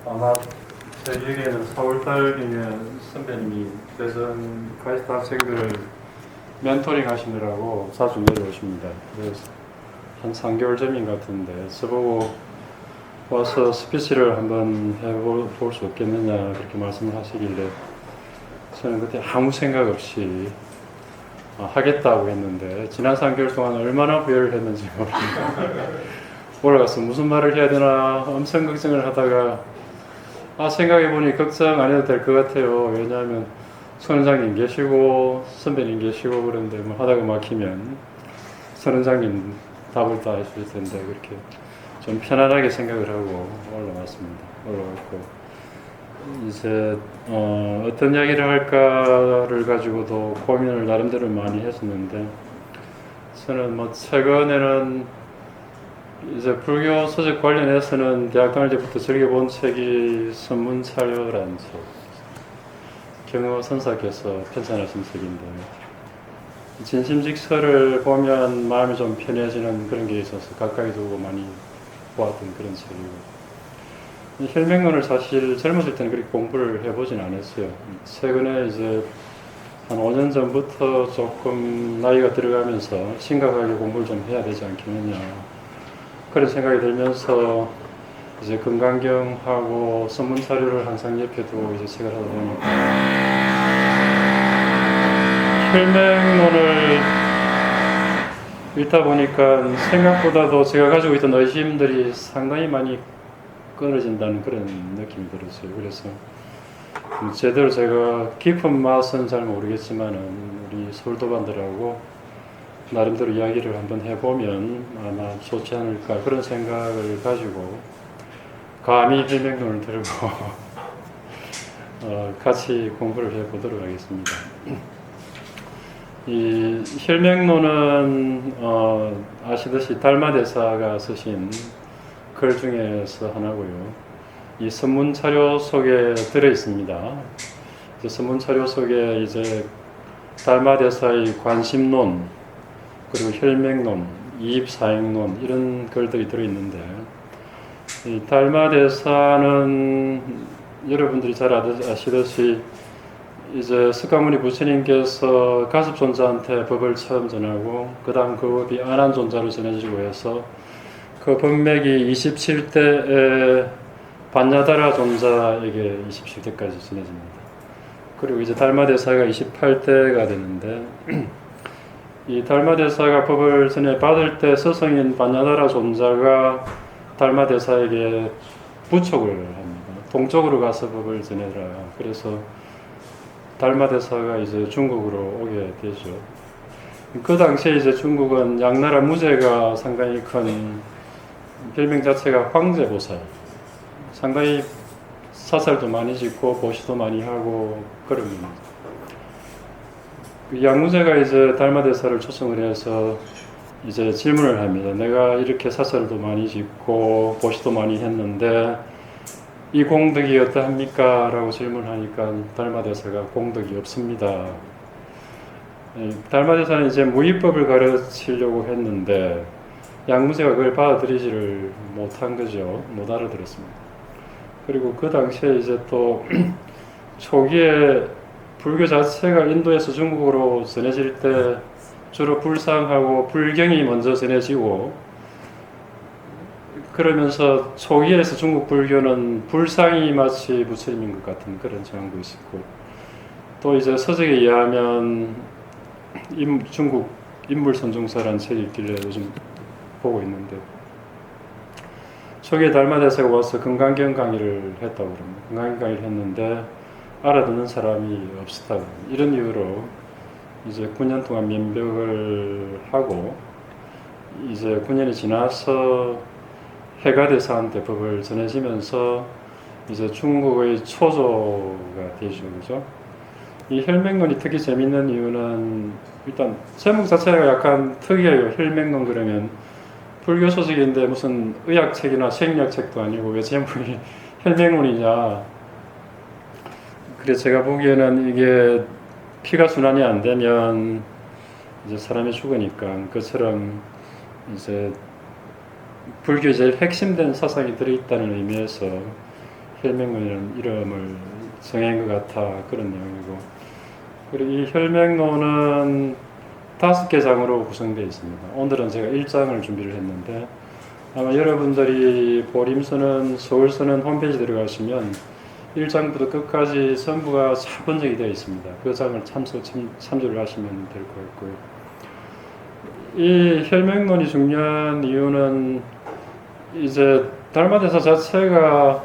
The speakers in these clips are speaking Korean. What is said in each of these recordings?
아마 제 기억에는 4월달이면 선배님이 대전 카이스트 학생들을 멘토링 하시느라고 자주 내려오십니다. 그래서 한 3개월 전인 것 같은데 저보고 와서 스피치를 한번 해볼 수 없겠느냐 그렇게 말씀을 하시길래 저는 그때 아무 생각 없이 하겠다고 했는데 지난 3개월 동안 얼마나 후회를 했는지 모릅니다. 올라가서 무슨 말을 해야 되나 엄청 걱정을 하다가 생각해보니 걱정 안 해도 될 것 같아요. 왜냐하면 선 원장님 계시고 선배님 계시고 그런데 뭐 하다가 막히면 선 원장님 답을 다 해주실 텐데 그렇게 좀 편안하게 생각을 하고 올라왔고 이제 어떤 이야기를 할까를 가지고도 고민을 나름대로 많이 했었는데 저는 뭐 최근에는 이제 불교 서적 관련해서는 대학 다닐 때부터 즐겨본 책이 선문차려라는 책, 경호 선사께서 편찬하신 책인데 진심직설을 보면 마음이 좀 편해지는 그런 게 있어서 가까이 두고 많이 보았던 그런 책이고, 혈맹론을 사실 젊었을 때는 그렇게 공부를 해보진 않았어요. 최근에 이제 한 5년 전부터 조금 나이가 들어가면서 심각하게 공부를 좀 해야 되지 않겠느냐 그런 생각이 들면서 이제 건강경하고 선문사료를 항상 옆에 두고 이제 책을 하다 보니까 혈맹론을 읽다 보니까 생각보다도 제가 가지고 있던 의심들이 상당히 많이 끊어진다는 그런 느낌이 들었어요. 그래서 제대로 제가 깊은 맛은 잘 모르겠지만은 우리 서울도반들하고 나름대로 이야기를 한번 해보면 아마 좋지 않을까 그런 생각을 가지고 감히 혈맹론을 들고 같이 공부를 해보도록 하겠습니다. 이 혈맹론은 아시듯이 달마대사가 쓰신 글 중에서 하나고요. 이 선문차료 속에 들어 있습니다. 선문차료 속에 이제 달마대사의 관심론 그리고 혈맹론, 이입사행론 이런 글들이 들어있는데 이 달마대사는 여러분들이 잘 아시듯이 이제 석가모니 부처님께서 가섭존자한테 법을 처음 전하고 그 다음 그 법이 안한존자로 전해지고 해서 그 법맥이 27대에 반야다라 존자에게 27대까지 전해집니다. 그리고 이제 달마대사가 28대가 되는데 이 달마대사가 법을 전해 받을 때 스승인 반야다라 존자가 달마대사에게 부촉을 합니다. 동쪽으로 가서 법을 전해라. 그래서 달마대사가 이제 중국으로 오게 되죠. 그 당시에 이제 중국은 양나라 무제가 상당히 큰 별명 자체가 황제보살. 상당히 사살도 많이 짓고 보시도 많이 하고 그럽니다. 양무제가 이제 달마대사를 초청을 해서 이제 질문을 합니다. 내가 이렇게 사설도 많이 짓고 보시도 많이 했는데 이 공덕이 어떠합니까? 라고 질문하니까 달마대사가 공덕이 없습니다. 달마대사는 이제 무의법을 가르치려고 했는데 양무제가 그걸 받아들이지를 못한 거죠. 못 알아들었습니다. 그리고 그 당시에 이제 또 초기에 불교 자체가 인도에서 중국으로 전해질 때 주로 불상하고 불경이 먼저 전해지고 그러면서 초기에서 중국 불교는 불상이 마치 부처님인 것 같은 그런 정황도 있었고 또 이제 서적에 의하면 중국 인물선종사라는 책이 있길래 요즘 보고 있는데 초기에 달마대사가 와서 건강경 강의를 했다고 그럽니다. 건강경 강의를 했는데 알아듣는 사람이 없었다고 합니다. 이런 이유로 이제 9년 동안 면벽을 하고 이제 9년이 지나서 해가대사한테 법을 전해지면서 이제 중국의 초조가 되죠. 그죠? 이 혈맹론이 특히 재밌는 이유는 일단 제목 자체가 약간 특이해요. 혈맹론 그러면 불교 소식인데 무슨 의학책이나 생리학책도 아니고 왜 제목이 혈맹론이냐. 그래서 제가 보기에는 이게 피가 순환이 안 되면 이제 사람이 죽으니까 그처럼 이제 불교의 제일 핵심된 사상이 들어있다는 의미에서 혈맹론이라는 이름을 정한 것 같아 그런 내용이고, 그리고 이 혈맹론은 5개 장으로 구성되어 있습니다. 오늘은 제가 1장을 준비를 했는데 아마 여러분들이 보림서는 서울서는 홈페이지 들어가시면 1장부터 끝까지 전부가 잘 번역이 되어 있습니다. 그 장을 참조를 하시면 될 것 같고요. 이 혈맹론이 중요한 이유는 이제 달마대사 자체가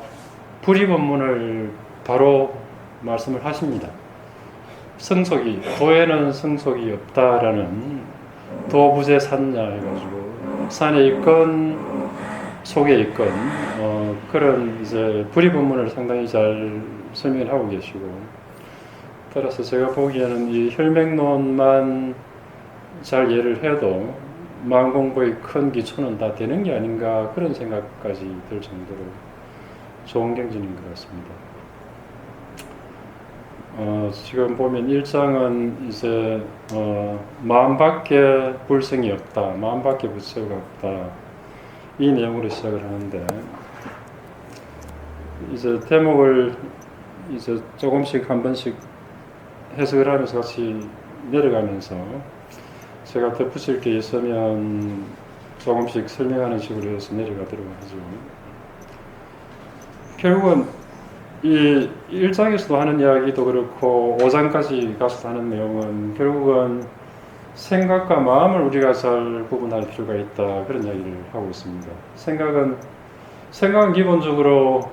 불입원문을 바로 말씀을 하십니다. 성속이, 도에는 성속이 없다라는 도부재 산냐 해가지고 산에 있건 속에 있건 그런 이제 불입원문을 상당히 잘 설명하고 계시고, 따라서 제가 보기에는 이 혈맹론만 잘 이해를 해도 마음공부의 큰 기초는 다 되는 게 아닌가 그런 생각까지 들 정도로 좋은 경전인 것 같습니다. 지금 보면 1장은 이제 마음밖에 불성이 없다, 마음밖에 부처가 없다, 이 내용으로 시작을 하는데, 이제 대목을 이제 조금씩 한 번씩 해석을 하면서 같이 내려가면서 제가 덧붙일 게 있으면 조금씩 설명하는 식으로 해서 내려가도록 하죠. 결국은 이 1장에서도 하는 이야기도 그렇고 5장까지 가서도 하는 내용은 결국은 생각과 마음을 우리가 잘 구분할 필요가 있다, 그런 이야기를 하고 있습니다. 생각은 기본적으로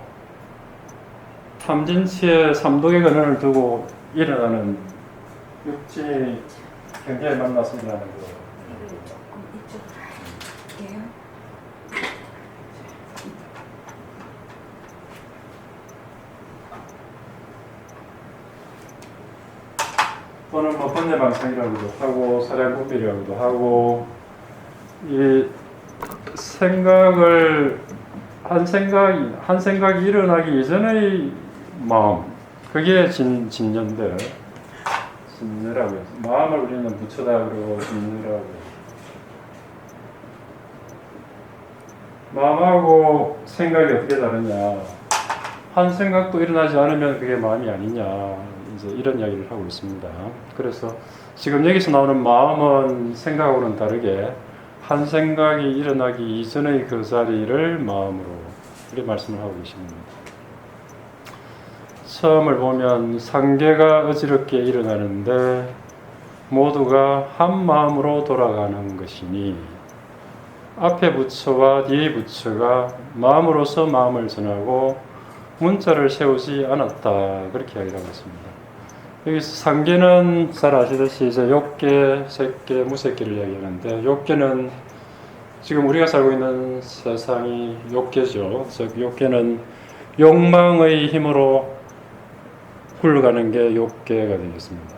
탐진치의 삼독의 근원을 두고 일어나는 육진이 굉장히 만나서 일어나는 거예요. 조금 이쪽으로 할게요. 또는 뭐 번뇌방상이라고도 하고 사량분별이라고도 하고, 이 생각을 한 생각이 일어나기 이전의 마음, 그게 진념인데, 진념이라고 해서 마음을 우리는 부처다 그러고 진념이라고 해요. 마음하고 생각이 어떻게 다르냐, 한 생각도 일어나지 않으면 그게 마음이 아니냐, 이제 이런 이야기를 하고 있습니다. 그래서 지금 여기서 나오는 마음은 생각하고는 다르게 한 생각이 일어나기 이전의 그 자리를 마음으로 이렇게 말씀을 하고 계십니다. 처음을 보면 상계가 어지럽게 일어나는데 모두가 한 마음으로 돌아가는 것이니 앞에 부처와 뒤에 부처가 마음으로서 마음을 전하고 문자를 세우지 않았다, 그렇게 이야기를 하고 있습니다. 여기서 상계는 잘 아시듯이 이제 욕계, 색계, 무색계를 이야기하는데, 욕계는 지금 우리가 살고 있는 세상이 욕계죠. 즉 욕계는 욕망의 힘으로 굴러가는 게 욕계가 되겠습니다.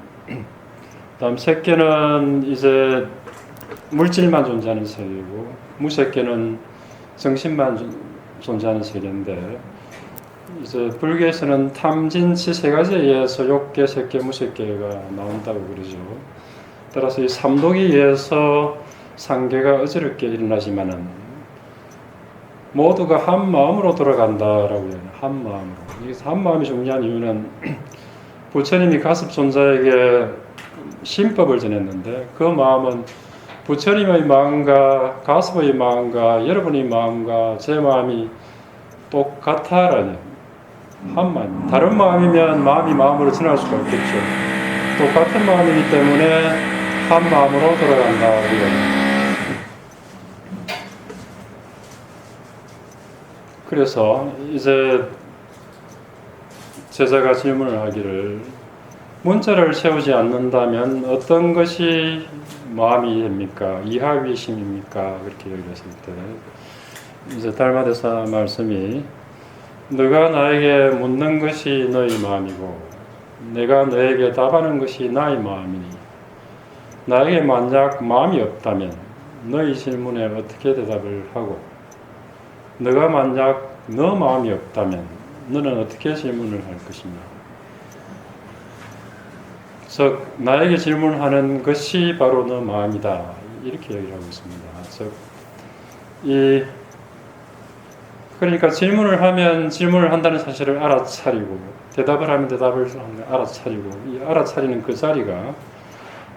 다음 색계는 이제 물질만 존재하는 세계이고, 무색계는 정신만 존재하는 세계인데, 이제 불교에서는 탐진치 세 가지에 의해서 욕계, 색계, 무색계가 나온다고 그러죠. 따라서 이 삼독에 의해서 상계가 어지럽게 일어나지만은 모두가 한 마음으로 돌아간다라고 해요. 한 마음으로. 여기서 한 마음이 중요한 이유는 부처님이 가습 존자에게 신법을 전했는데, 그 마음은 부처님의 마음과 가습의 마음과 여러분의 마음과 제 마음이 똑같아라는, 한 마음. 다른 마음이면 마음이 마음으로 지나갈 수가 없겠죠. 똑같은 마음이기 때문에 한 마음으로 돌아간다, 우리가. 그래서 이제 제자가 질문을 하기를, 문자를 세우지 않는다면 어떤 것이 마음이 됩니까? 이하위심입니까? 그렇게 얘기했을 때 이제 달마대사 말씀이, 너가 나에게 묻는 것이 너의 마음이고 내가 너에게 답하는 것이 나의 마음이니, 나에게 만약 마음이 없다면 너의 질문에 어떻게 대답을 하고, 너가 만약 너 마음이 없다면 너는 어떻게 질문을 할 것이냐. 즉 나에게 질문하는 것이 바로 너 마음이다, 이렇게 얘기를 하고 있습니다. 즉 이 그러니까 질문을 하면 질문을 한다는 사실을 알아차리고 대답을 하면 대답을 알아차리고 이 알아차리는 그 자리가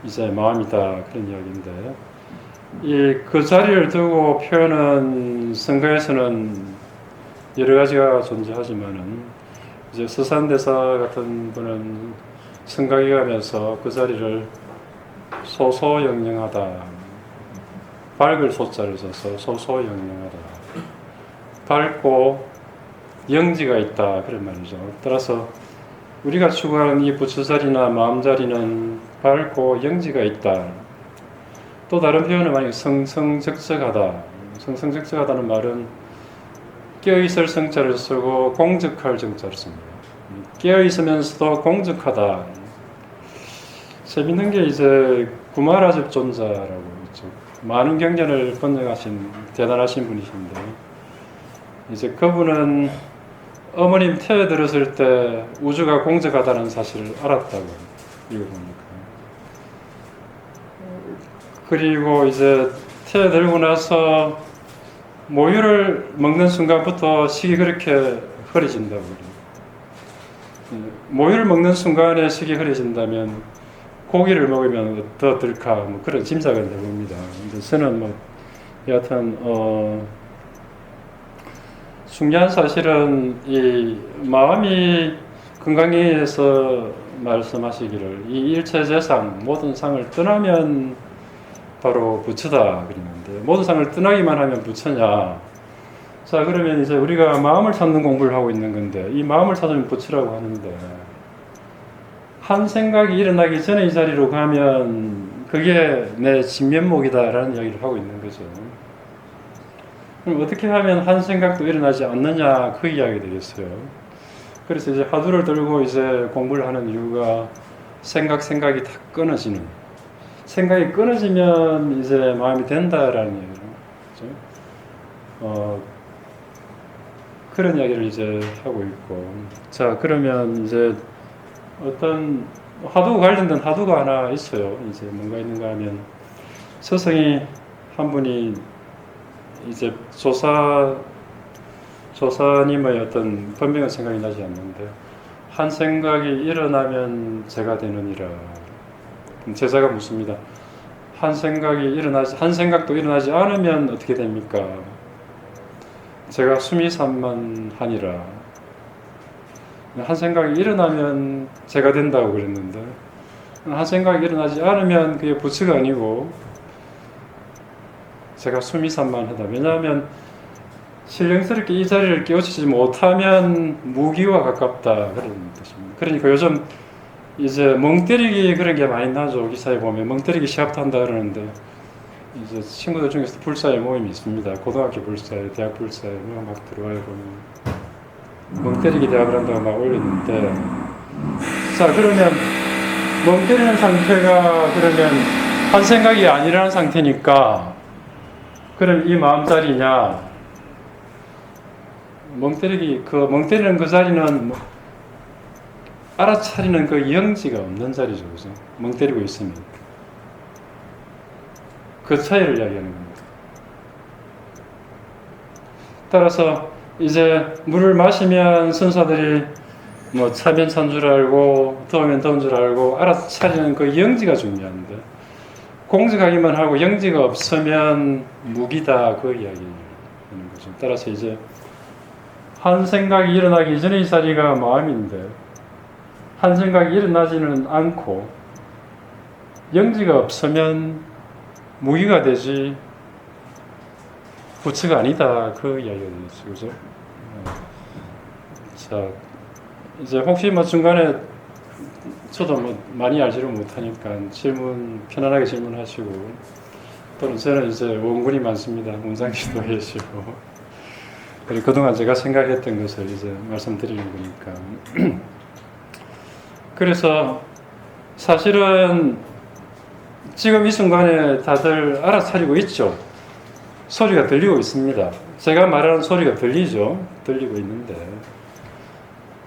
이제 마음이다 그런 이야기인데 이 그 자리를 두고 표현은 성가에서는 여러 가지가 존재하지만은 이제 서산대사 같은 분은 성가에 가면서 그 자리를 소소영영하다 밝을 소자를 써서 소소영영하다 밝고 영지가 있다 그런 말이죠. 따라서 우리가 추구하는 이 부처자리나 마음자리는 밝고 영지가 있다. 또 다른 표현은 만약 성성적적하다. 성성적적하다는 말은 깨어있을 성자를 쓰고 공적할 정자를 씁니다. 깨어있으면서도 공적하다. 재밌는 게 이제 구마라집 존자라고 있죠. 많은 경전을 번역하신 대단하신 분이신데 이제 그분은 어머님 태에 들었을 때 우주가 공적하다는 사실을 알았다고 읽어보니까 그리고 이제 태에 들고 나서 모유를 먹는 순간부터 식이 그렇게 흐려진다고 그래요. 모유를 먹는 순간에 식이 흐려진다면 고기를 먹으면 어떨까 뭐 그런 짐작을 해봅니다. 근데 저는 뭐 여하튼 중요한 사실은 이 마음이 건강에서 말씀하시기를 이 일체 재상 모든 상을 떠나면 바로 부처다 그러는데 모든 상을 떠나기만 하면 부처냐? 자 그러면 이제 우리가 마음을 찾는 공부를 하고 있는 건데 이 마음을 찾으면 부처라고 하는데 한 생각이 일어나기 전에 이 자리로 가면 그게 내 진면목이다라는 이야기를 하고 있는 거죠. 그럼 어떻게 하면 한 생각도 일어나지 않느냐 그 이야기 되겠어요. 그래서 이제 화두를 들고 이제 공부를 하는 이유가 생각이 다 끊어지는 생각이 끊어지면 이제 마음이 된다라는 얘기죠. 그렇죠? 그런 이야기를 이제 하고 있고 자 그러면 이제 어떤 화두 관련된 화두가 하나 있어요. 이제 뭔가 있는가 하면 스승이 한 분이 이제 조사님의 어떤 번명한 생각이 나지 않는데 한 생각이 일어나면 제가 되느니라. 제자가 묻습니다. 한 생각도 일어나지 않으면 어떻게 됩니까? 제가 수미산만하니라. 한 생각이 일어나면 제가 된다고 그랬는데 한 생각이 일어나지 않으면 그게 부처가 아니고 제가 수미산만하다. 왜냐하면 신령스럽게 이 자리를 깨우치지 못하면 무기와 가깝다 그런 뜻입니다. 그러니까 요즘 이제 멍때리기 그런 게 많이 나죠. 기사에 보면 멍때리기 시합도 한다 그러는데 이제 친구들 중에서 불사의 모임이 있습니다. 고등학교 불사에, 대학 불사에 막 들어와요 보면 멍때리기 대학을 한다고 막 올렸는데 자 그러면 멍때리는 상태가 그러면 한 생각이 아니라는 상태니까 그럼 이 마음자리냐 멍때리는 그 자리는 알아차리는 그 영지가 없는 자리죠. 그죠? 멍때리고 있으면 그 차이를 이야기하는 겁니다. 따라서 이제 물을 마시면 선사들이 뭐 차면 찬 줄 알고 더우면 더운 줄 알고 알아차리는 그 영지가 중요한데 공적하기만 하고 영지가 없으면 무기다 그 이야기하는 거죠. 따라서 이제 한 생각이 일어나기 전에 이 자리가 마음인데 한 생각이 일어나지는 않고 영지가 없으면 무기가 되지 부처가 아니다 그 이야기가 되겠죠. 그죠? 자 이제 혹시 뭐 중간에 저도 뭐 많이 알지를 못하니까 편안하게 질문하시고 또는 저는 이제 원군이 많습니다. 문장기도 해주시고 그리고 그동안 제가 생각했던 것을 이제 말씀드리는 거니까 그래서 사실은 지금 이 순간에 다들 알아차리고 있죠. 소리가 들리고 있습니다. 제가 말하는 소리가 들리죠. 들리고 있는데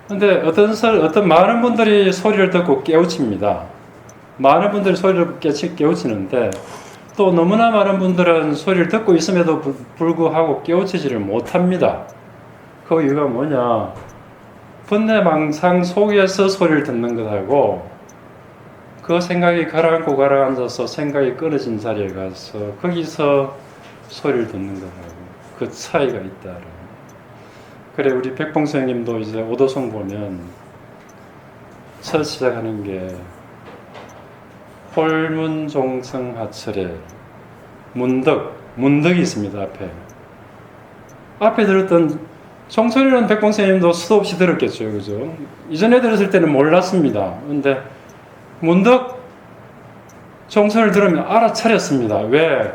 근데 어떤 많은 분들이 소리를 듣고 깨우칩니다. 많은 분들이 소리를 깨우치는데 또 너무나 많은 분들은 소리를 듣고 있음에도 불구하고 깨우치지를 못합니다. 그 이유가 뭐냐? 번뇌망상 속에서 소리를 듣는 것하고 그 생각이 가라앉고 가라앉아서 생각이 끊어진 자리에 가서 거기서 소리를 듣는 것하고 그 차이가 있다. 그래 우리 백봉 선생님도 이제 오도송 보면 첫 시작하는 게 홀문종성하철에 문덕이 있습니다. 앞에 들었던 종소리는 백봉 선생님도 수도 없이 들었겠죠. 그죠? 이전에 들었을 때는 몰랐습니다. 근데 문득 종소리를 들으면 알아차렸습니다. 왜?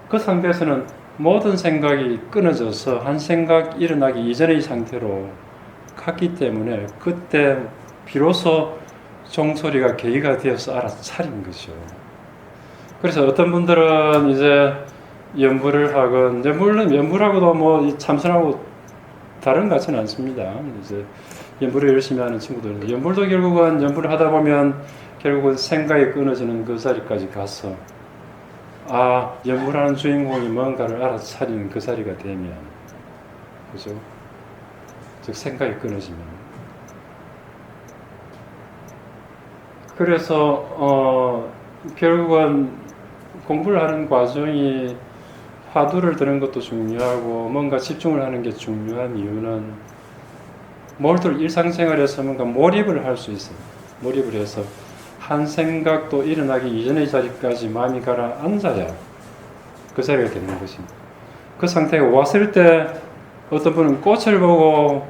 그 상태에서는 모든 생각이 끊어져서 한 생각 일어나기 이전의 상태로 갔기 때문에 그때 비로소 종소리가 계기가 되어서 알아차린 거죠. 그래서 어떤 분들은 이제 연불을 하건, 물론 연불하고도 뭐 참선하고 다른 것 같지는 않습니다. 이제 연불을 열심히 하는 친구들, 연불도 결국은 연불을 하다 보면 결국은 생각이 끊어지는 그 자리까지 가서 연불하는 주인공이 뭔가를 알아차리는 그 자리가 되면, 그죠? 즉 생각이 끊어지면. 그래서 결국은 공부를 하는 과정이 화두를 드는 것도 중요하고 뭔가 집중을 하는 게 중요한 이유는 모두들 일상생활에서 뭔가 몰입을 할 수 있어요. 몰입을 해서 한 생각도 일어나기 이전의 자리까지 마음이 가라앉아야 그 자리가 되는 것입니다. 그 상태가 왔을 때 어떤 분은 꽃을 보고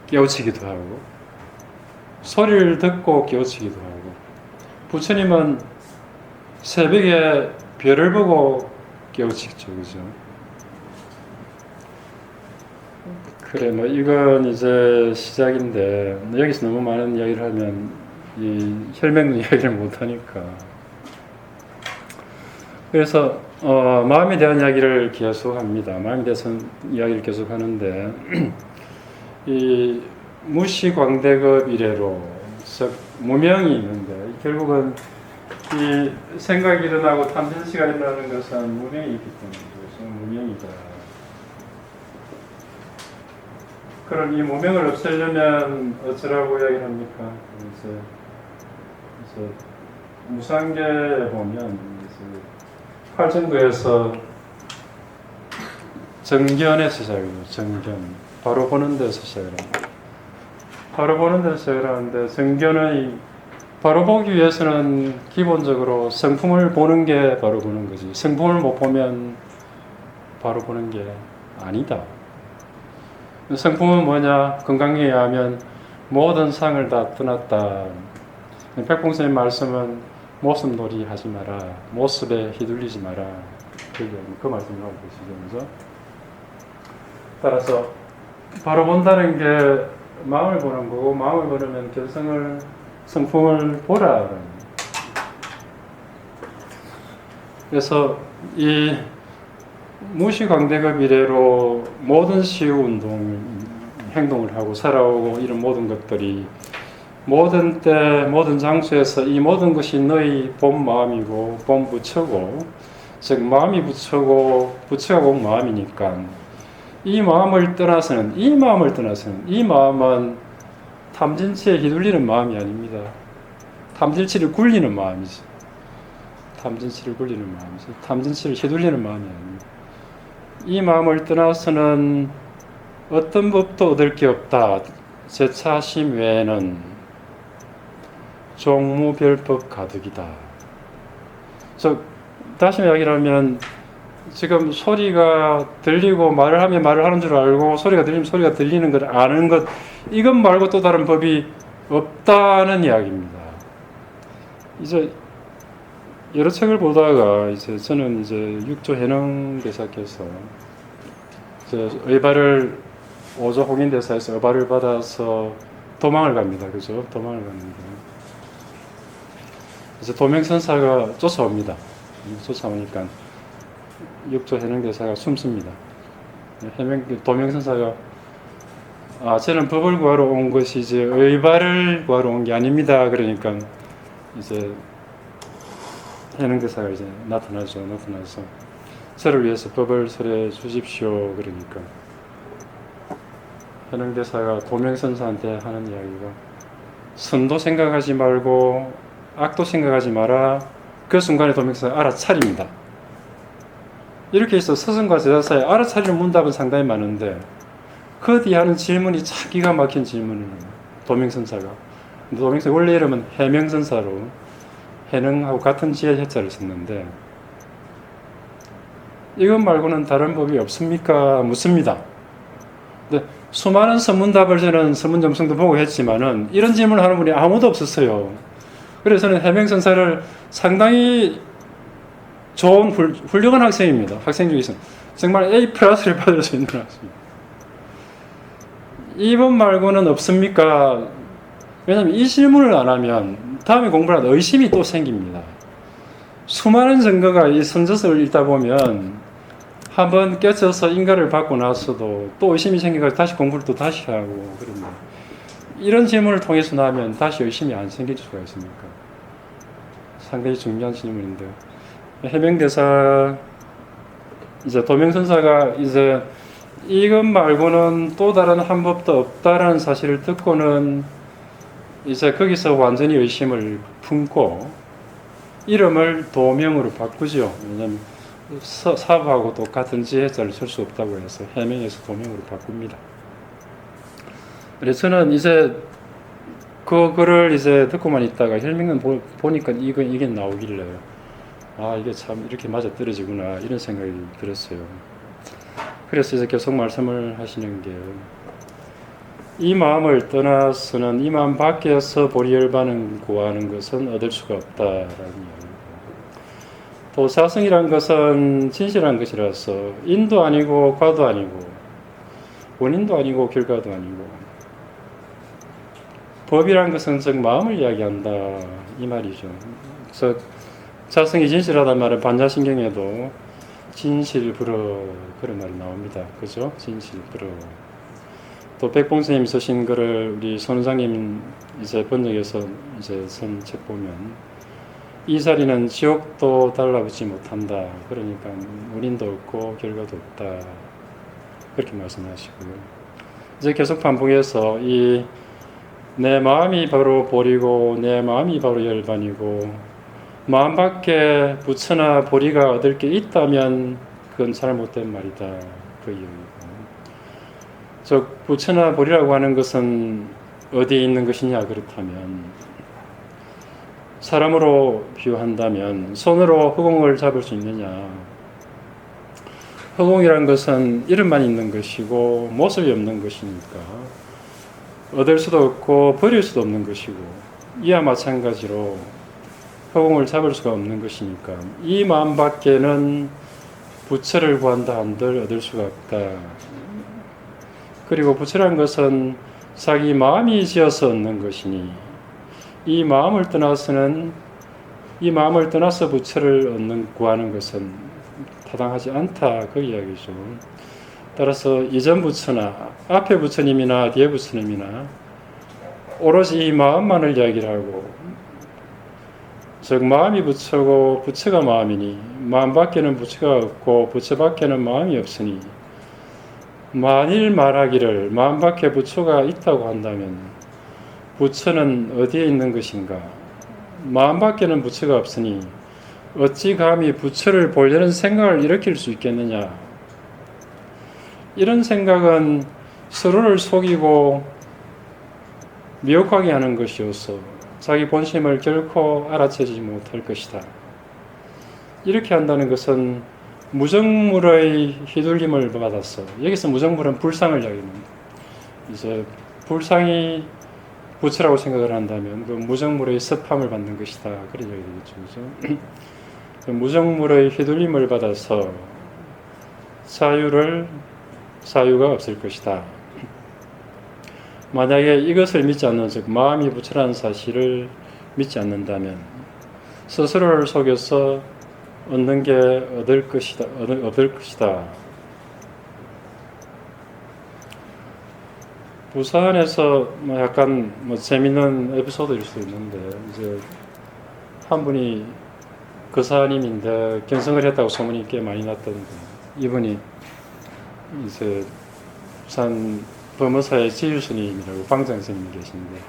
깨우치기도 하고 소리를 듣고 깨우치기도 하고 부처님은 새벽에 별을 보고 깨우치죠. 그죠? 그래, 뭐, 이건 이제 시작인데, 여기서 너무 많은 이야기를 하면, 이 혈맹 이야기를 못하니까. 그래서, 마음에 대한 이야기를 계속 합니다. 마음에 대해서 이야기를 계속 하는데, 이 무시광대급 이래로, 즉, 무명이 있는데, 결국은 이 생각이 일어나고 탐진치가 일어나는 것은 무명이 있기 때문에 무명이다. 그럼 이 무명을 없애려면 어쩌라고 이야기를 합니까? 그래서 무상계에 보면 팔정도에서 정견에서 시작해요. 정견. 바로 보는 데서 시작을 합니다. 바로 보는 데서 시작을 하는데 정견의 바로 보기 위해서는 기본적으로 성품을 보는 게 바로 보는 거지. 성품을 못 보면 바로 보는 게 아니다. 성품은 뭐냐? 건강에 의하면 모든 상을 다 떠났다. 백봉 선생님 말씀은 모습놀이 하지 마라. 모습에 휘둘리지 마라. 그 말씀을 하고 계시죠. 그죠? 따라서 바로 본다는 게 마음을 보는 거고 마음을 보려면 성품을 보라. 그래서 이 무시광대급 이래로 모든 시운동, 행동을 하고 살아오고 이런 모든 것들이 모든 때, 모든 장소에서 이 모든 것이 너의 본 마음이고 본 부처고, 즉 마음이 부처고 부처가 본 마음이니까 이 마음을 떠나서는 이 마음은 탐진치에 휘둘리는 마음이 아닙니다. 탐진치를 굴리는 마음이지. 탐진치를 휘둘리는 마음이 아닙니다. 이 마음을 떠나서는 어떤 법도 얻을 게 없다. 제차심 외에는 종무별법 가득이다. 다시 이야기하면 지금 소리가 들리고 말을 하면 말을 하는 줄 알고 소리가 들리면 소리가 들리는 걸 아는 것, 이것 말고 또 다른 법이 없다는 이야기입니다. 이제 여러 책을 보다가 이제 저는 이제 육조 해능 대사께서 의발을 오조 홍인 대사에서 의발을 받아서 도망을 갑니다. 그죠? 도망을 갔는데 그래서 도명선사가 쫓아옵니다. 쫓아오니까 육조 해능 대사가 숨습니다. 도명선사가 저는 법을 구하러 온 것이 이제 의발을 구하러 온 게 아닙니다. 그러니까 이제 해능 대사가 이제 나타나서 저를 위해서 법을 설해 주십시오. 그러니까 해능대사가 도명선사한테 하는 이야기가 선도 생각하지 말고 악도 생각하지 마라. 그 순간에 도명선사가 알아차립니다. 이렇게 해서 스승과 제자 사이에 알아차리는 문답은 상당히 많은데 그 뒤에 하는 질문이 참 기가 막힌 질문을 해요. 도명선사가. 도명선사 원래 이름은 해명선사로 해능하고 같은 지혜 해자를 썼는데 이것 말고는 다른 법이 없습니까? 묻습니다. 근데 수많은 선문답을 저는 선문점성도 보고 했지만은 이런 질문을 하는 분이 아무도 없었어요. 그래서 저는 해명선사를 상당히 좋은 훌륭한 학생입니다. 학생 중에서 정말 A 플러스를 받을 수 있는 학생입니다. 이번 말고는 없습니까? 왜냐하면 이 질문을 안 하면 다음에 공부를 하다 의심이 또 생깁니다. 수많은 증거가 이 선저서를 읽다 보면 한번 깨쳐서 인가를 받고 나서도 또 의심이 생겨서 다시 공부를 또 다시 하고 그런데 이런 질문을 통해서 나면 다시 의심이 안 생길 수가 있습니까? 상당히 중요한 질문인데 해명대사 이제 도명선사가 이제 이것 말고는 또 다른 한 법도 없다라는 사실을 듣고는 이제 거기서 완전히 의심을 품고 이름을 도명으로 바꾸죠. 왜냐하면 사부하고 똑같은 지혜자를 쓸 수 없다고 해서 해명에서 도명으로 바꿉니다. 그래서 저는 이제 그 글을 이제 듣고만 있다가 헬밍은 보니까 이게 나오길래 아 이게 참 이렇게 맞아 떨어지구나 이런 생각이 들었어요. 그래서 이제 계속 말씀을 하시는 게 이 마음을 떠나서는 이 마음 밖에서 보리열반을 구하는 것은 얻을 수가 없다라는 이야기고 또 사성이란 것은 진실한 것이라서 인도 아니고 과도 아니고 원인도 아니고 결과도 아니고 법이란 것은 즉 마음을 이야기한다 이 말이죠. 그래서 자성이 진실하다는 말은 반자신경에도 진실불허 그런 말이 나옵니다. 그죠? 진실불허. 또 백봉스님 쓰신 글을 우리 손원장님 이제 번역해서 이제 쓴 책 보면 이 자리는 지옥도 달라붙지 못한다. 그러니까 원인도 없고 결과도 없다. 그렇게 말씀하시고요. 이제 계속 반복해서 이 내 마음이 바로 보리고 내 마음이 바로 열반이고 마음 밖에 부처나 보리가 얻을 게 있다면 그건 잘못된 말이다. 그 이유이고 즉 부처나 보리라고 하는 것은 어디에 있는 것이냐 그렇다면 사람으로 비유한다면 손으로 허공을 잡을 수 있느냐 허공이란 것은 이름만 있는 것이고 모습이 없는 것이니까 얻을 수도 없고 버릴 수도 없는 것이고 이와 마찬가지로 허공을 잡을 수가 없는 것이니까 이 마음 밖에는 부처를 구한다 한들 얻을 수가 없다. 그리고 부처란 것은 자기 마음이 지어서 얻는 것이니 이 마음을 떠나서 부처를 구하는 것은 타당하지 않다 그 이야기죠. 따라서 이전 부처나 앞에 부처님이나 뒤에 부처님이나 오로지 이 마음만을 이야기를 하고 즉 마음이 부처고 부처가 마음이니 마음 밖에는 부처가 없고 부처 밖에는 마음이 없으니 만일 말하기를 마음 밖에 부처가 있다고 한다면 부처는 어디에 있는 것인가? 마음 밖에는 부처가 없으니 어찌 감히 부처를 보려는 생각을 일으킬 수 있겠느냐? 이런 생각은 서로를 속이고 미혹하게 하는 것이어서 자기 본심을 결코 알아채지 못할 것이다. 이렇게 한다는 것은 무정물의 휘둘림을 받았어. 여기서 무정물은 불상을 이야기합니다. 이제 불상이 부처라고 생각을 한다면 그 무정물의 습함을 받는 것이다. 그런 이야기 되겠죠. 그죠? 그 무정물의 휘둘림을 받아서 사유가 없을 것이다. 만약에 이것을 믿지 않는 즉 마음이 부처라는 사실을 믿지 않는다면 스스로를 속여서 얻는 게 얻을 것이다. 부산에서 약간 재밌는 에피소드일 수도 있는데 이제 한 분이 거사님인데 견성을 했다고 소문이 꽤 많이 났던데 이분이 이제 부산 범어사의 지유스님이라고 방장스님이 계신데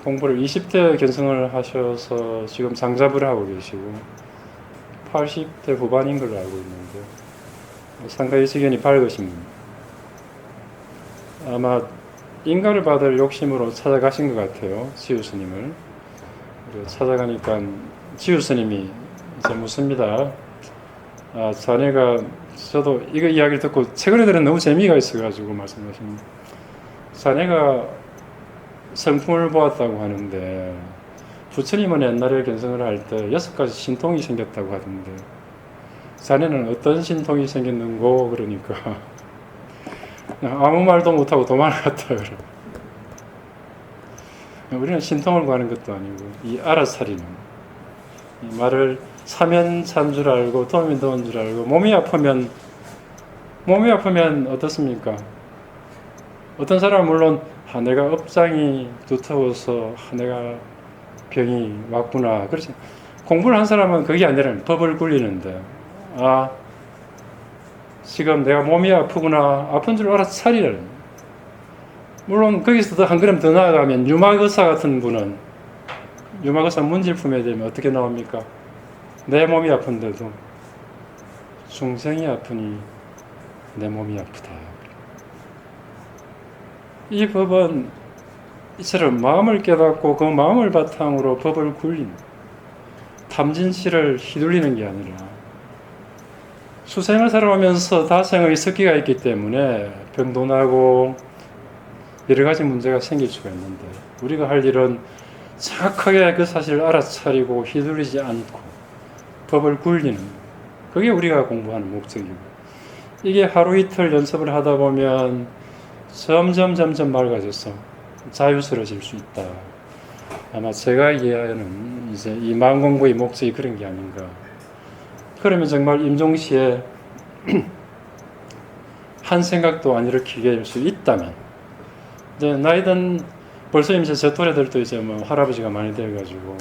공부를 20대 견성을 하셔서 지금 장자부를 하고 계시고 80대 후반인 걸로 알고 있는데 상당히 지견이 밝으신 분. 아마 인가를 받을 욕심으로 찾아가신 것 같아요. 지유스님을. 찾아가니까 지유스님이 이제 묻습니다. 자네가 저도 이거 이야기를 듣고 최근에 들은 너무 재미가 있어가지고 말씀하십니다. 자네가 성품을 보았다고 하는데 부처님은 옛날에 견성을 할 때 6가지 신통이 생겼다고 하던데 자네는 어떤 신통이 생겼는고? 그러니까 아무 말도 못하고 도망갔다 그래. 우리는 신통을 구하는 것도 아니고 이 알아차리는 이 말을 사면 찬 줄 알고 도움이 더운 줄 알고 몸이 아프면 어떻습니까? 어떤 사람은 물론 내가 업장이 두터워서 내가 병이 왔구나 그렇지. 공부를 한 사람은 그게 아니라 법을 굴리는데 지금 내가 몸이 아프구나 아픈 줄 알아차리라는. 물론 거기서 한 걸음 더 나아가면 유막의사 같은 분은 유막의사 문질품에 되면 어떻게 나옵니까? 내 몸이 아픈데도 중생이 아프니 내 몸이 아프다. 이 법은 이처럼 마음을 깨닫고 그 마음을 바탕으로 법을 굴린 탐진실을 휘둘리는 게 아니라 수생을 살아오면서 다생의 습기가 있기 때문에 병도 나고 여러 가지 문제가 생길 수가 있는데 우리가 할 일은 정확하게 그 사실을 알아차리고 휘둘리지 않고 법을 굴리는 그게 우리가 공부하는 목적이고 이게 하루 이틀 연습을 하다 보면 점점 맑아져서 자유스러워질 수 있다. 아마 제가 이해하는 이제 이 마음공부의 목적이 그런 게 아닌가. 그러면 정말 임종시에 한 생각도 안 일으키게 할 수 있다면 이제 나이든 벌써 이제 제 또래들도 이제 뭐 할아버지가 많이 돼가지고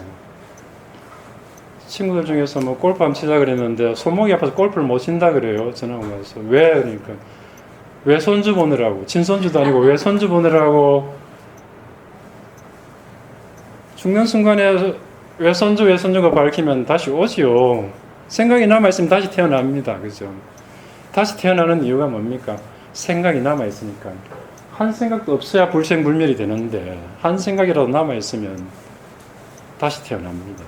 친구들 중에서 뭐 골프 한번 치자 그랬는데 손목이 아파서 골프를 못 친다 그래요. 전화 와서 왜? 그러니까 왜 손주 보느라고 친손주도 아니고 왜 손주 보느라고 죽는 순간에 왜 손주가 밝히면 다시 오지요. 생각이 남아있으면 다시 태어납니다. 그죠? 다시 태어나는 이유가 뭡니까? 생각이 남아있으니까. 한 생각도 없어야 불생불멸이 되는데 한 생각이라도 남아있으면 다시 태어납니다.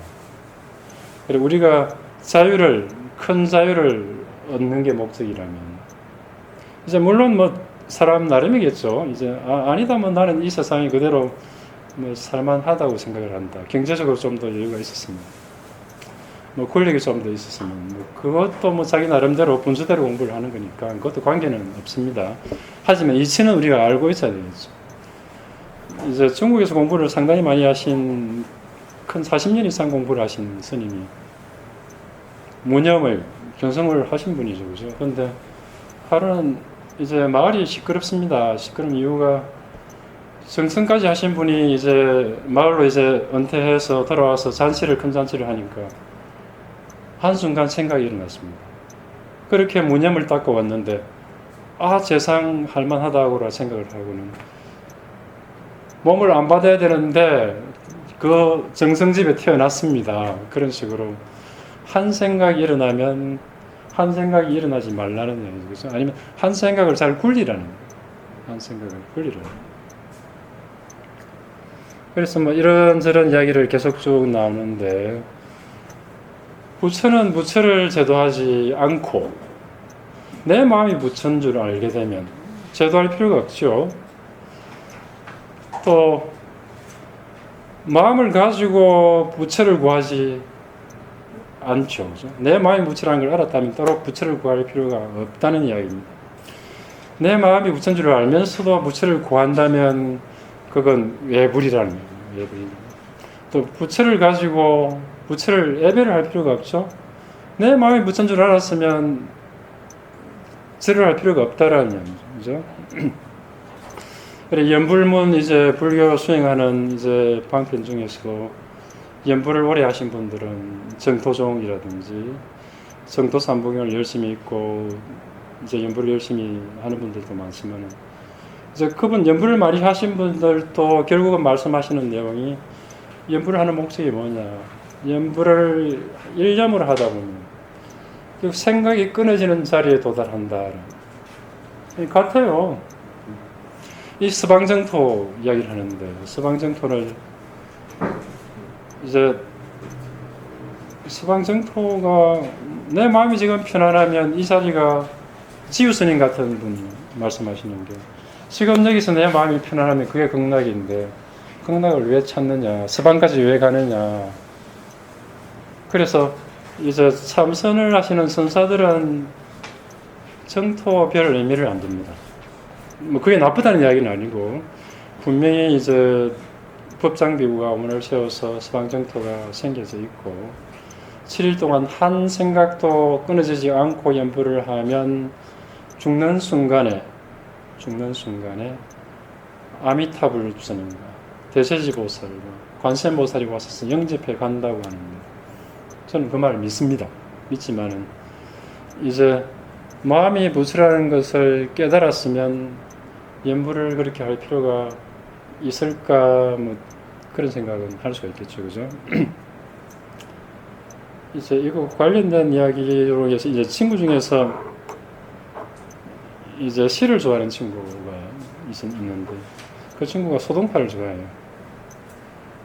그리고 우리가 큰 자유를 얻는 게 목적이라면 이제 물론 뭐 사람 나름이겠죠. 이제 아니다 뭐 나는 이 세상이 그대로 뭐 살만하다고 생각을 한다. 경제적으로 좀 더 여유가 있었으면 뭐 권력이 좀 더 있었으면 뭐 그것도 뭐 자기 나름대로 분수대로 공부를 하는 거니까 그것도 관계는 없습니다. 하지만 이치는 우리가 알고 있어야 되겠죠. 이제 중국에서 공부를 상당히 많이 하신 큰 40년 이상 공부를 하신 스님이 무념을 견성을 하신 분이죠. 그죠? 그런데 하루는 이제 마을이 시끄럽습니다. 시끄러운 이유가 정성까지 하신 분이 이제 마을로 이제 은퇴해서 돌아와서 큰 잔치를 하니까 한순간 생각이 일어났습니다. 그렇게 무념을 닦고 왔는데 재상 할만하다고 생각을 하고는 몸을 안 받아야 되는데 그 정성집에 태어났습니다. 그런 식으로 한 생각이 일어나면 한 생각이 일어나지 말라는 얘기죠. 아니면 한 생각을 잘 굴리라는 거예요. 한 생각을 굴리라는 거예요. 그래서 뭐 이런저런 이야기를 계속 쭉 나오는데 부처는 부처를 제도하지 않고 내 마음이 부처인 줄 알게 되면 제도할 필요가 없죠. 또 마음을 가지고 부처를 구하지 않죠. 그렇죠? 내 마음이 부처라는 걸 알았다면 따로 부처를 구할 필요가 없다는 이야기입니다. 내 마음이 부처인 줄 알면서도 부처를 구한다면 그건 외불이라는 거예요. 외불. 또 부처를 가지고 부처를 예배를 할 필요가 없죠. 내 마음이 부처인 줄 알았으면 절을 할 필요가 없다라는 얘기죠. 그죠? 그래 연불문 이제 불교 수행하는 이제 방편 중에서 연불을 오래 하신 분들은 정토종이라든지 정토 삼부경을 열심히 읽고 이제 연불을 열심히 하는 분들도 많지만 이제 그분 연불을 많이 하신 분들도 결국은 말씀하시는 내용이 연불을 하는 목적이 뭐냐. 연불을 일념으로 하다 보면 결국 생각이 끊어지는 자리에 도달한다. 같아요. 이 서방정토 이야기를 하는데 서방정토를 이제 서방정토가 내 마음이 지금 편안하면 이 자리가 지유스님 같은 분이 말씀하시는 게 지금 여기서 내 마음이 편안하면 그게 극락인데 극락을 왜 찾느냐, 서방까지 왜 가느냐. 그래서 이제 참선을 하시는 선사들은 정토와 별 의미를 안 둡니다. 뭐 그게 나쁘다는 이야기는 아니고 분명히 이제 법장비구가 원을 세워서 서방정토가 생겨져 있고 7일 동안 한 생각도 끊어지지 않고 연불을 하면 죽는 순간에 아미타불스님과 대세지보살과 관세모살이 와서 영접해 간다고 하는데 저는 그 말을 믿습니다. 믿지만은 이제 마음이 부처라는 것을 깨달았으면 연불을 그렇게 할 필요가 있을까 뭐 그런 생각은 할 수가 있겠죠, 그죠? 이제 이거 관련된 이야기로 해서 이제 친구 중에서 이제 시를 좋아하는 친구가 있는데 그 친구가 소동파를 좋아해요.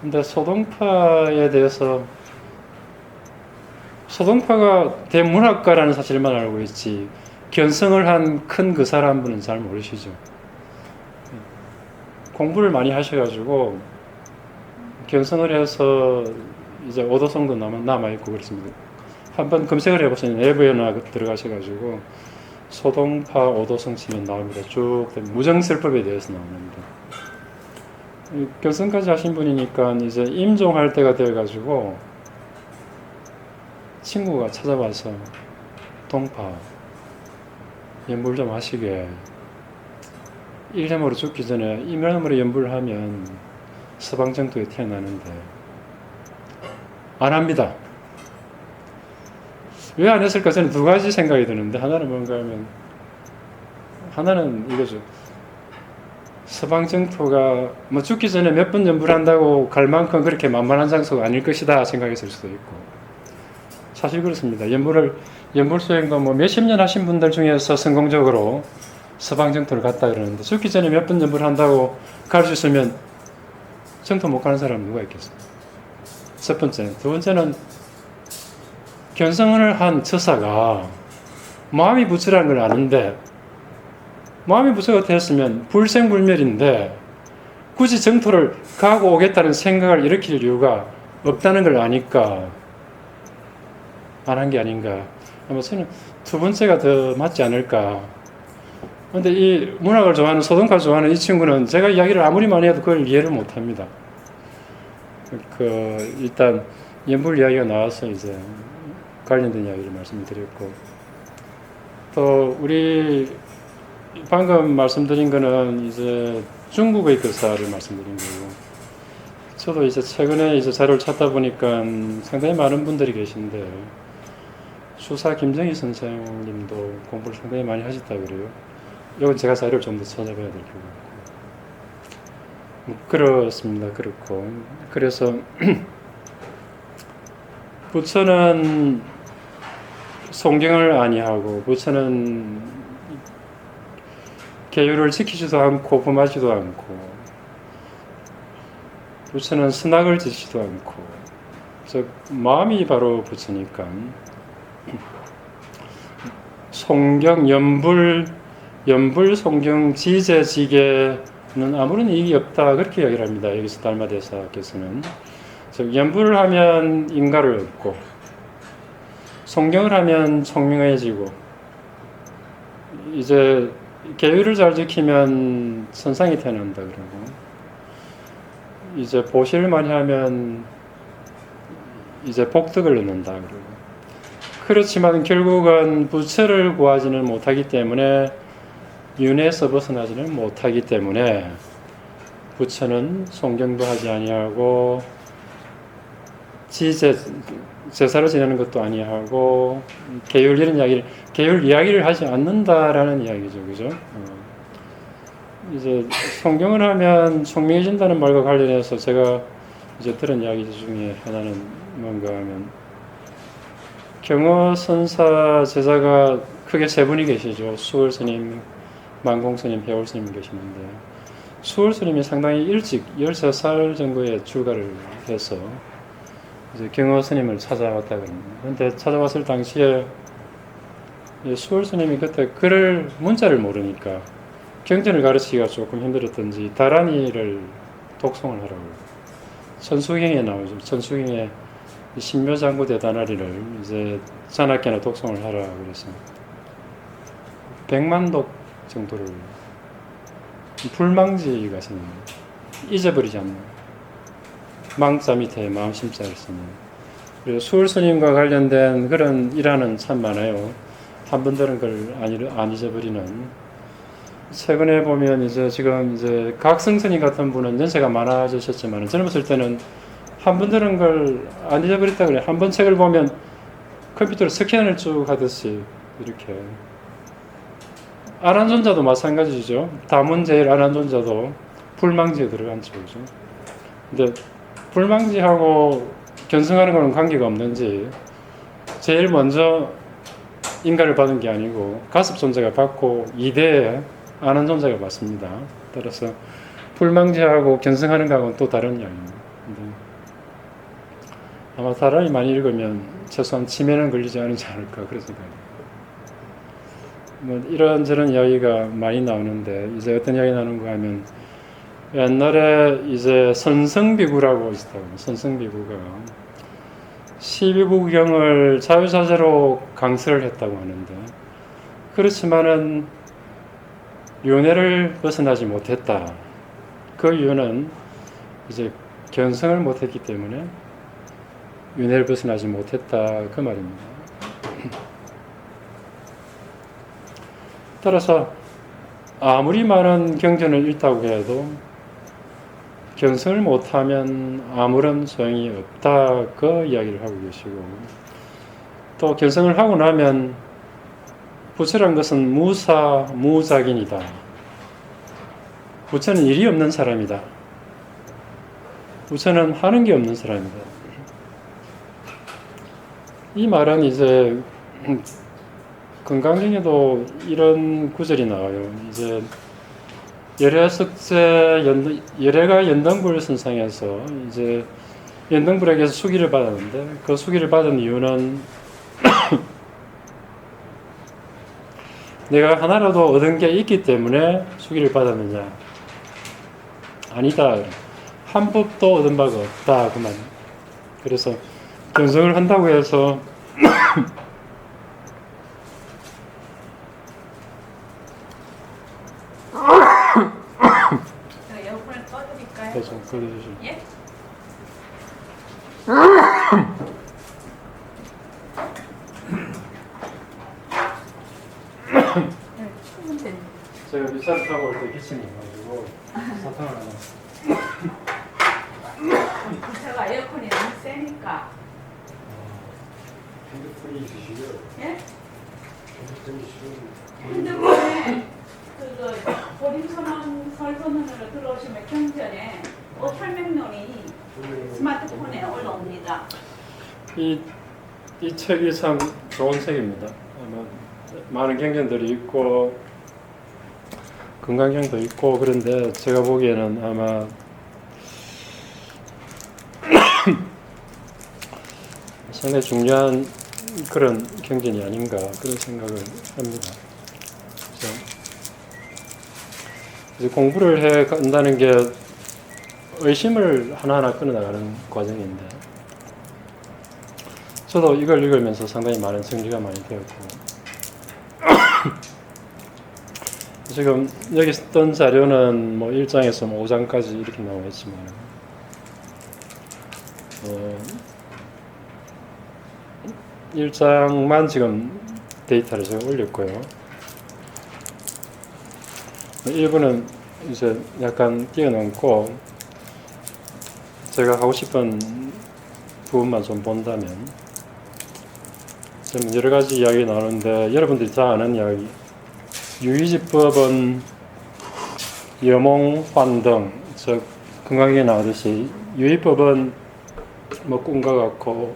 근데 소동파에 대해서 소동파가 대문학가라는 사실만 알고 있지 견성을 한 큰 그 사람분은 잘 모르시죠. 공부를 많이 하셔가지고 견성을 해서 이제 오도성도 남아있고 그렇습니다. 한번 검색을 해보시면 내부에나 들어가셔가지고 소동파 오도성 치면 나옵니다. 쭉 무정설법에 대해서 나오는데 견성까지 하신 분이니까 이제 임종할 때가 되어가지고 친구가 찾아와서 동파 연불 좀 하시게 일념으로 죽기 전에 이면으로 연불을 하면 서방정토에 태어나는데 안 합니다. 왜 안 했을까? 저는 두 가지 생각이 드는데 하나는 뭔가 하면 하나는 이거죠. 서방정토가 뭐 죽기 전에 몇 번 연불한다고 갈 만큼 그렇게 만만한 장소가 아닐 것이다 생각했을 수도 있고 사실 그렇습니다. 연불 수행도 뭐 몇십 년 하신 분들 중에서 성공적으로 서방정토를 갔다 그러는데 죽기 전에 몇 번 연불한다고 갈 수 있으면 정토 못 가는 사람은 누가 있겠어요? 첫 번째. 두 번째는 견성을 한 처사가 마음이 부처라는 걸 아는데 마음이 부처가 되었으면 불생불멸인데 굳이 정토를 가고 오겠다는 생각을 일으킬 이유가 없다는 걸 아니까 안 한 게 아닌가. 아마 저는 두 번째가 더 맞지 않을까. 근데 이 문학을 좋아하는 소동파 좋아하는 이 친구는 제가 이야기를 아무리 많이 해도 그걸 이해를 못 합니다. 일단 연불 이야기가 나와서 이제 관련된 이야기를 말씀드렸고 또 우리 방금 말씀드린 거는 이제 중국의 글사를 말씀드린 거고 저도 이제 최근에 이제 자료를 찾다 보니까 상당히 많은 분들이 계신데 수사 김정희 선생님도 공부를 상당히 많이 하셨다 그래요. 이건 제가 자료를 좀 더 찾아봐야 될 필요가 있고 그렇습니다. 그렇고 그래서 부처는 성경을 아니하고 부처는 계율을 지키지도 않고 범하지도 않고 부처는 선악을 짓지도 않고 즉 마음이 바로 부처니까 성경 연불 성경 지제지계는 아무런 이익이 없다 그렇게 이야기를 합니다. 여기서 달마대사께서는 즉 연불을 하면 인가를 얻고 성경을 하면 총명해지고 이제 계율을 잘 지키면 선상이 태어난다 그러고 이제 보시를 많이 하면 이제 복덕을 얻는다 그러고 그렇지만 결국은 부처를 구하지는 못하기 때문에 윤회에서 벗어나지는 못하기 때문에 부처는 성경도 하지 아니하고 제사를 지내는 것도 아니하고 계율 이야기를 하지 않는다라는 이야기죠, 그죠? 이제 성경을 하면 총명해진다는 말과 관련해서 제가 이제 들은 이야기 중에 하나는 뭔가 하면 경어 선사 제자가 크게 세 분이 계시죠. 수월 스님, 만공 스님, 해올 스님 계시는데 수월 스님이 상당히 일찍 13살 정도에 출가를 해서 이제 경어 스님을 찾아왔다 그럽니다. 그런데 찾아왔을 당시에 수월 스님이 그때 글을 문자를 모르니까 경전을 가르치기가 조금 힘들었던지 다란이를 독송을 하라고 천수경에 나오죠. 천수경에 신묘장구 대다나리를 이제 자나깨나 독송을 하라 그래서 100만 독 정도를 불망지가 생깁니다. 잊어버리지 않는 망자 밑에 마음심자를 쓰는. 그리고 수월 스님과 관련된 그런 일화는 참 많아요. 한 분들은 그걸 안 잊어버리는. 최근에 보면 이제 지금 이제 각성 스님 같은 분은 연세가 많아지셨지만 젊었을 때는 한 분들은 걸 안 잊어버렸다 그래. 한 번 책을 보면 컴퓨터로 스캔을 쭉 하듯이 이렇게. 아난존자도 마찬가지죠. 다문제일 아난존자도 불망지에 들어간 쪽이죠. 근데 불망지하고 견성하는 거는 관계가 없는지 제일 먼저 인가를 받은 게 아니고 가습존자가 받고 2대에 아난존자가 받습니다. 따라서 불망지하고 견성하는 거하고는 또 다른 이야기입니다. 아마 사람이 많이 읽으면 최소한 치매는 걸리지 않지 않을까 그런 생각입니다. 뭐 이런저런 이야기가 많이 나오는데 이제 어떤 이야기 나오는가 하면 옛날에 이제 선성비구라고 있었다고. 선성비구가 12구경을 자유자재로 강설을 했다고 하는데 그렇지만은 윤회를 벗어나지 못했다. 그 이유는 이제 견성을 못했기 때문에 윤회를 벗어나지 못했다 그 말입니다. 따라서 아무리 많은 경전을 읽다고 해도 견성을 못하면 아무런 소용이 없다 그 이야기를 하고 계시고 또 견성을 하고 나면 부처란 것은 무사 무작인이다. 부처는 일이 없는 사람이다. 부처는 하는 게 없는 사람이다. 이 말은 이제 건강경에도 이런 구절이 나와요. 이제 열애가 연등불 선상에서 이제 연등불에게서 수기를 받았는데 그 수기를 받은 이유는 내가 하나라도 얻은 게 있기 때문에 수기를 받았느냐? 아니다. 한 법도 얻은 바가 없다. 그 말. 그래서 견성을 한다고 해서 에어컨을 꺼드릴까요? 네, 좀 꺼주시죠. 예? 네, 추우면 됩니다. 제가 미차를 타고 올 때 기침이 가지고 사탕을 하나. 제가 에어컨이 너무 세니까. 핸드폰이 있으시고요. 예? 핸드폰이 있으시고. 핸드폰에 보림선언 설선언으로 들어오시면 경전에 설명론이 스마트폰에 올라옵니다. 이 책이 참 좋은 책입니다. 아마 많은 경전들이 있고 건강경도 있고 그런데 제가 보기에는 아마 상당히 중요한 그런 경전이 아닌가 그런 생각을 합니다. 이제 공부를 해 간다는 게 의심을 하나하나 끊어나가는 과정인데 저도 이걸 읽으면서 상당히 많은 정리가 많이 되었고 지금 여기 썼던 자료는 뭐 1장에서 뭐 5장까지 이렇게 나와 있지만 1장만 지금 데이터를 제가 올렸고요. 일부는 이제 약간 뛰어넘고 제가 하고 싶은 부분만 좀 본다면 여러 가지 이야기 나오는데 여러분들이 다 아는 이야기 유의지법은 여몽, 환등, 즉 건강에 나오듯이 유의법은 뭐 꿈과 같고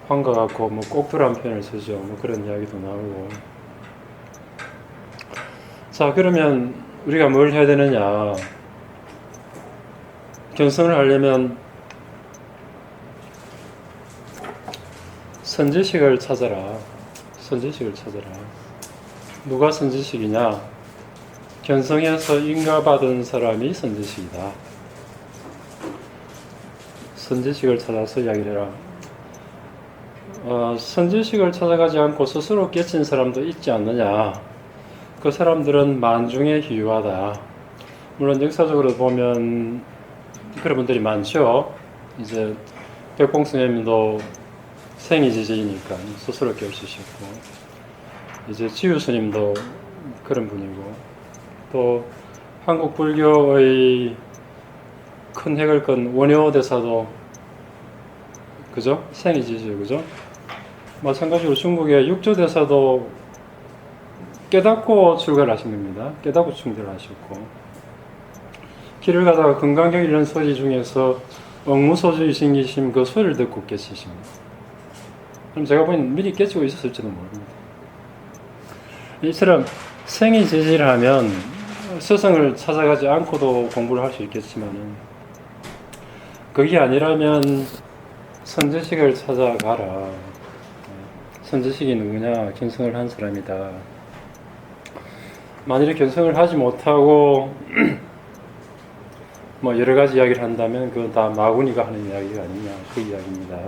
환과 같고 뭐 꼭두란 표현을 쓰죠. 뭐 그런 이야기도 나오고. 자, 그러면 우리가 뭘 해야 되느냐? 견성을 하려면 선지식을 찾아라. 선지식을 찾아라. 누가 선지식이냐? 견성에서 인가받은 사람이 선지식이다. 선지식을 찾아서 이야기를 해라. 선지식을 찾아가지 않고 스스로 깨친 사람도 있지 않느냐? 그 사람들은 만중에 희유하다. 물론 역사적으로 보면 그런 분들이 많죠. 이제 백봉스님도 생이지지이니까 스스로 깨우치셨고, 이제 지유스님도 그런 분이고, 또 한국 불교의 큰 핵을 건 원효대사도 그죠? 생이지죠, 그죠? 마찬가지로 중국의 육조대사도 깨닫고 출가하신 겁니다. 깨닫고 충돌하셨고, 길을 가다가 금강경 이런 소리 중에서 억무소주의 신기심 그 소리를 듣고 깨치십니다. 그럼 제가 보기엔 미리 깨치고 있었을지도 모릅니다. 이처럼 생이지지하면 스승을 찾아가지 않고도 공부를 할 수 있겠지만은, 그게 아니라면 선지식을 찾아가라. 선지식이 누구냐? 견성을 한 사람이다. 만일에 견성을 하지 못하고 뭐 여러 가지 이야기를 한다면 그건 다 마구니가 하는 이야기가 아니냐, 그 이야기입니다.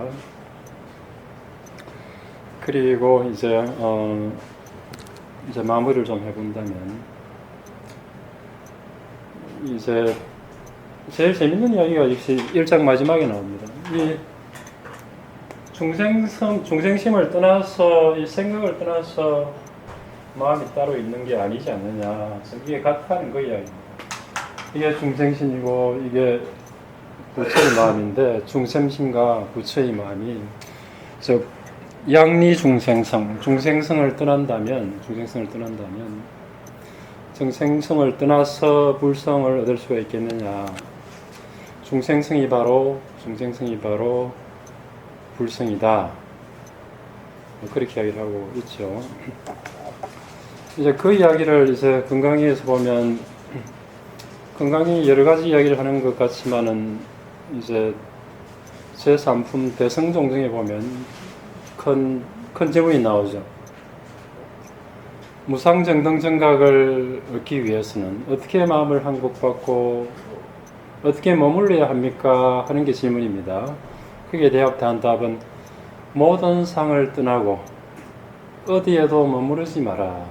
그리고 이제 마무리를 좀 해본다면, 이제 제일 재밌는 이야기가 역시 1장 마지막에 나옵니다. 이 중생심을 떠나서, 이 생각을 떠나서 마음이 따로 있는 게 아니지 않느냐. 이게 같다는 그 이야기입니다. 이게 중생심이고 이게 부처의 마음인데, 중생심과 부처의 마음이 즉 양리 중생성을 떠난다면, 중생성을 떠나서 불성을 얻을 수가 있겠느냐. 중생성이 바로 불성이다. 그렇게 이야기를 하고 있죠. 이제 그 이야기를 이제 건강에서 보면, 건강이 여러 가지 이야기를 하는 것 같지만은, 이제 제3품 대성종정에 보면 큰 제문이 나오죠. 무상정등정각을 얻기 위해서는 어떻게 마음을 한국받고 어떻게 머물러야 합니까? 하는 게 질문입니다. 거기에 대한 답은 모든 상을 떠나고 어디에도 머무르지 마라.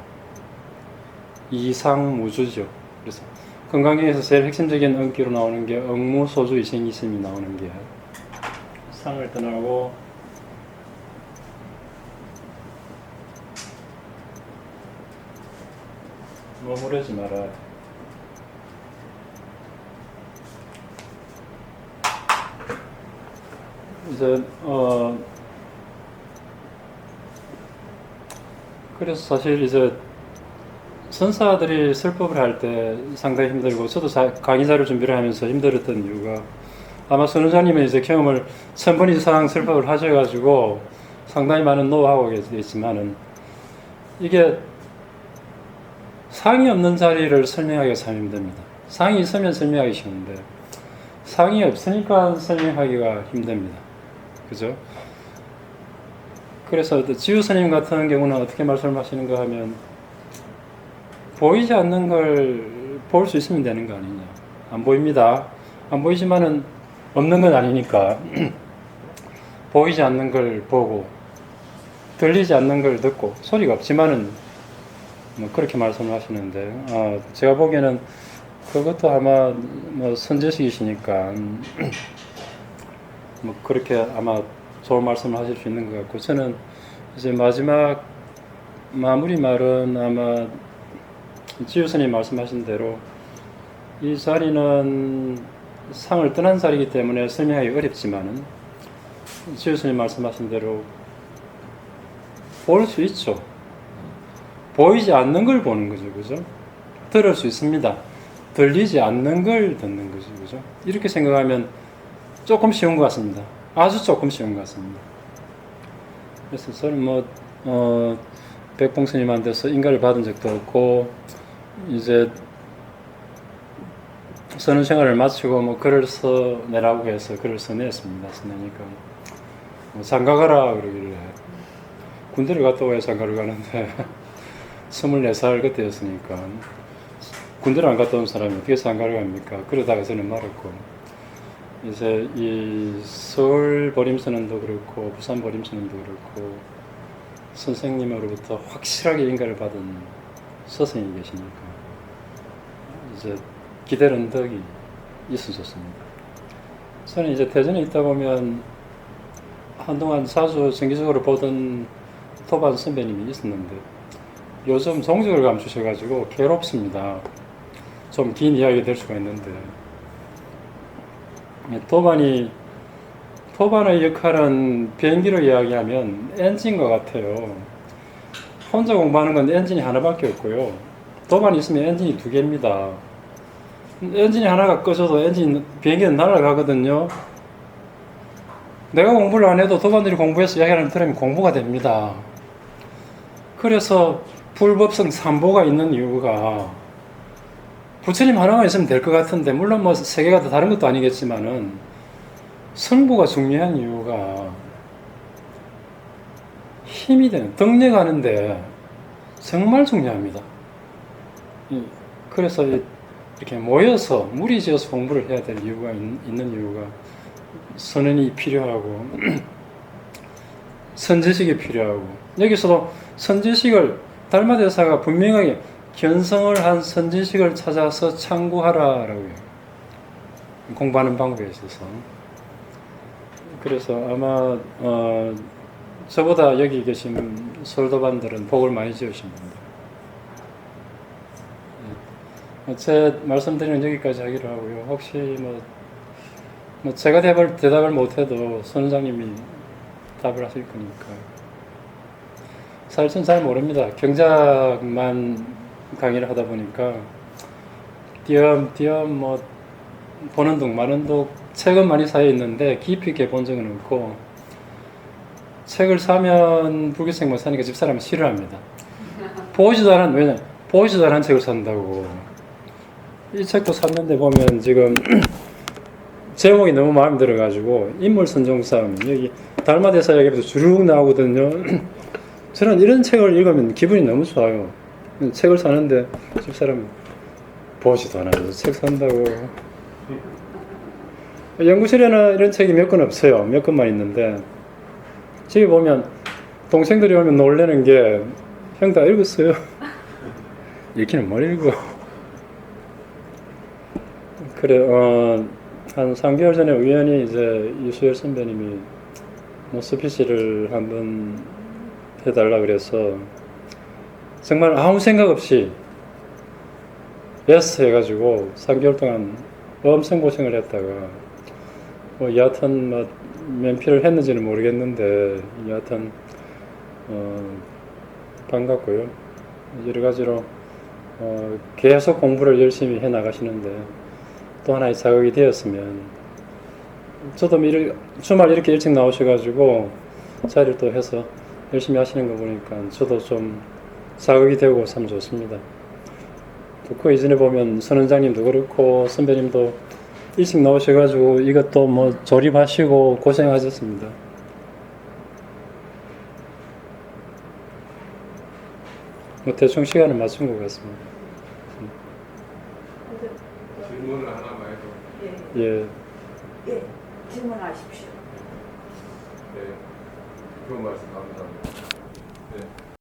이상무주죠. 그래서 건강경에서 제일 핵심적인 언기로 나오는 게 억무소주 이생이심이 나오는 게, 상을 떠나고 머무르지 마라. 이제 그래서 사실 이제 선사들이 설법을 할 때 상당히 힘들고, 저도 강의자를 준비를 하면서 힘들었던 이유가, 아마 선우자님은 이제 경험을 1000번 이상 설법을 하셔가지고 상당히 많은 노하우가 있지만은, 이게 상이 없는 자리를 설명하기가 참 힘듭니다. 상이 있으면 설명하기 쉬운데, 상이 없으니까 설명하기가 힘듭니다. 그죠? 그래서 지우스님 같은 경우는 어떻게 말씀하시는가 하면, 보이지 않는 걸 볼 수 있으면 되는 거 아니냐. 안 보입니다. 안 보이지만은 없는 건 아니니까 보이지 않는 걸 보고, 들리지 않는 걸 듣고, 소리가 없지만은 뭐 그렇게 말씀을 하시는데, 제가 보기에는 그것도 아마 뭐 선지식이시니까 뭐 그렇게 아마 좋은 말씀을 하실 수 있는 것 같고, 저는 이제 마지막 마무리 말은 아마 지우스님 말씀하신 대로 이 자리는 상을 떠난 자리이기 때문에 설명하기 어렵지만은, 지우스님 말씀하신 대로 볼 수 있죠. 보이지 않는 걸 보는 거죠. 그죠? 들을 수 있습니다. 들리지 않는 걸 듣는 거죠. 그죠? 이렇게 생각하면 조금 쉬운 것 같습니다. 아주 조금 쉬운 것 같습니다. 그래서 저는 백봉 스님한테서 인가를 받은 적도 없고, 이제 선언 생활을 마치고 글을 써내라고 해서 글을 써냈습니다. 써내니까 장가가라 그러길래, 군대를 갔다 와야 장가를 가는데 24살 그때였으니까 군대를 안 갔다 온 사람이 어떻게 장가를 갑니까? 그러다가 저는 말았고, 이제 이 서울 보림선언도 그렇고 부산 보림선언도 그렇고 선생님으로부터 확실하게 인가를 받은 스승이 계시니까 이제 기대는 덕이 있어졌습니다. 저는 이제 대전에 있다 보면 한동안 자주 정기적으로 보던 토반 선배님이 있었는데 요즘 종직을 감추셔가지고 괴롭습니다. 좀 긴 이야기 될 수가 있는데, 토반의 역할은 비행기로 이야기하면 엔진과 같아요. 혼자 공부하는 건 엔진이 하나밖에 없고요. 토반이 있으면 엔진이 2개입니다. 엔진이 하나가 꺼져도 비행기는 날아가거든요. 내가 공부를 안 해도 토반들이 공부해서 이야기하는 들으면 공부가 됩니다. 그래서 불법성 3보가 있는 이유가, 부처님 하나만 있으면 될 것 같은데, 물론 세계가 다 다른 것도 아니겠지만은 성부가 중요한 이유가 힘이 되는, 덕내가는데 정말 중요합니다. 그래서 이렇게 모여서 무리지어서 공부를 해야 될 이유가 있는 이유가, 선언이 필요하고 선제식이 필요하고, 여기서도 선제식을 달마대사가 분명하게 견성을 한 선제식을 찾아서 참고하라라고 해요. 공부하는 방법에 있어서. 그래서 아마 저보다 여기 계신 솔도반들은 복을 많이 지으십니다. 제 말씀드리는 여기까지 하기로 하고요. 혹시 제가 대답을 못해도 선장님이 답을 하실 거니까. 사실 전 잘 모릅니다. 경작만 강의를 하다 보니까 띄엄띄엄 보는 둥 마는 둥 책은 많이 쌓여 있는데 깊이 있게 본 적은 없고, 책을 사면 불교생만 사니까 집사람은 싫어합니다. 보지도 않은 책을 산다고. 이 책도 샀는데 보면 지금 제목이 너무 마음에 들어가지고 인물선정싸움, 여기 달마대사 얘기부터 주룩 나오거든요. 저는 이런 책을 읽으면 기분이 너무 좋아요. 책을 사는데 집사람은 보지도 않아요. 책 산다고. 연구실에는 이런 책이 몇 권 없어요. 몇 권만 있는데, 집에 보면 동생들이 오면 놀래는 게, 형 다 읽었어요? 읽기는 못 읽어. 그래, 한 3개월 전에 우연히 이제 유수열 선배님이 스피치를 한번 해달라 그래서 정말 아무 생각 없이 예스 해가지고 3개월 동안 엄청 고생을 했다가 여하튼 면피를 했는지는 모르겠는데, 여하튼 반갑고요. 여러 가지로 계속 공부를 열심히 해 나가시는데 또 하나의 자극이 되었으면, 저도 주말 이렇게 일찍 나오셔가지고 자리를 또 해서 열심히 하시는 거 보니까 저도 좀 자극이 되고 참 좋습니다. 또 그 이전에 보면 선원장님도 그렇고 선배님도 일찍 나오셔가지고 이것도 조립하시고 고생하셨습니다. 대충 시간을 맞춘 것 같습니다. 질문을 하나만 해도. 예. 예, 질문하십시오. 네. 좋은 말씀 감사합니다. 네.